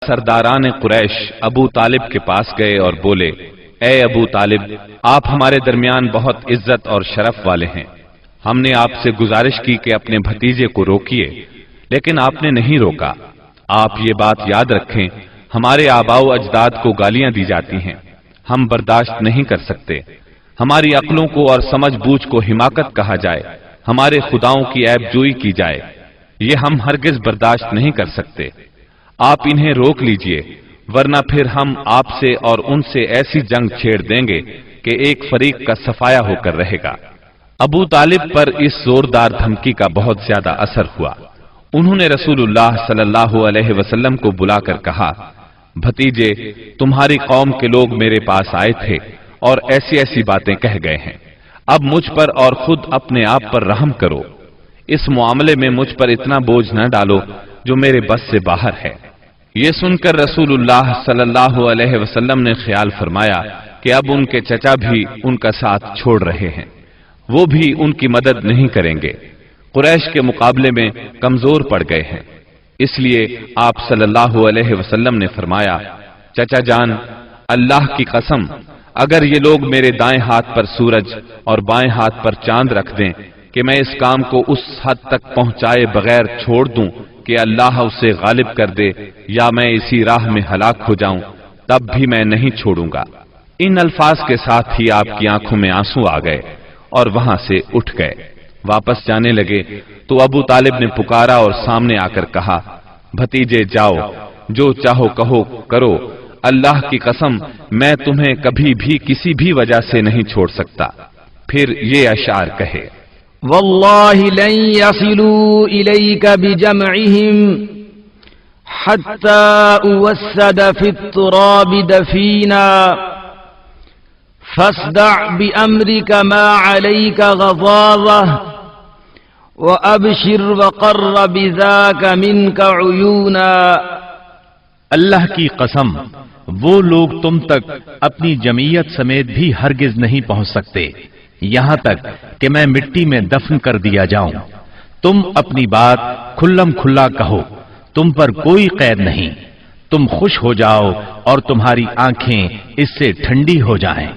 سرداران قریش ابو طالب کے پاس گئے اور بولے، اے ابو طالب، آپ ہمارے درمیان بہت عزت اور شرف والے ہیں، ہم نے آپ سے گزارش کی کہ اپنے بھتیجے کو روکیے، لیکن آپ نے نہیں روکا۔ آپ یہ بات یاد رکھیں، ہمارے آباء و اجداد کو گالیاں دی جاتی ہیں، ہم برداشت نہیں کر سکتے۔ ہماری عقلوں کو اور سمجھ بوجھ کو حماقت کہا جائے، ہمارے خداؤں کی عیب جوئی کی جائے، یہ ہم ہرگز برداشت نہیں کر سکتے۔ آپ انہیں روک لیجئے، ورنہ پھر ہم آپ سے اور ان سے ایسی جنگ چھیڑ دیں گے کہ ایک فریق کا صفایا ہو کر رہے گا۔ ابو طالب پر اس زوردار دھمکی کا بہت زیادہ اثر ہوا۔ انہوں نے رسول اللہ صلی اللہ علیہ وسلم کو بلا کر کہا، بھتیجے، تمہاری قوم کے لوگ میرے پاس آئے تھے اور ایسی ایسی باتیں کہہ گئے ہیں، اب مجھ پر اور خود اپنے آپ پر رحم کرو، اس معاملے میں مجھ پر اتنا بوجھ نہ ڈالو جو میرے بس سے باہر ہے۔ یہ سن کر رسول اللہ صلی اللہ علیہ وسلم نے خیال فرمایا کہ اب ان کے چچا بھی ان کا ساتھ چھوڑ رہے ہیں، وہ بھی ان کی مدد نہیں کریں گے، قریش کے مقابلے میں کمزور پڑ گئے ہیں۔ اس لیے آپ صلی اللہ علیہ وسلم نے فرمایا، چچا جان، اللہ کی قسم، اگر یہ لوگ میرے دائیں ہاتھ پر سورج اور بائیں ہاتھ پر چاند رکھ دیں کہ میں اس کام کو اس حد تک پہنچائے بغیر چھوڑ دوں کہ اللہ اسے غالب کر دے یا میں اسی راہ میں ہلاک ہو جاؤں، تب بھی میں نہیں چھوڑوں گا۔ ان الفاظ کے ساتھ ہی آپ کی آنکھوں میں آنسو آ گئے اور وہاں سے اٹھ گئے۔ واپس جانے لگے تو ابو طالب نے پکارا اور سامنے آ کر کہا، بھتیجے جاؤ، جو چاہو کہو کرو، اللہ کی قسم میں تمہیں کبھی بھی کسی بھی وجہ سے نہیں چھوڑ سکتا۔ پھر یہ اشعار کہے، واللہ لن يصلوا إليك بجمعهم حتى أوسد في التراب دفينا فاصدع بأمرك ما عليك غضاضة وأبشر وقر بذاك منك عيونا۔ اللہ کی قسم، وہ لوگ تم تک اپنی جمعیت سمیت بھی ہرگز نہیں پہنچ سکتے یہاں تک کہ میں مٹی میں دفن کر دیا جاؤں۔ تم اپنی بات کھلم کھلا کہو، تم پر کوئی قید نہیں، تم خوش ہو جاؤ اور تمہاری آنکھیں اس سے ٹھنڈی ہو جائیں۔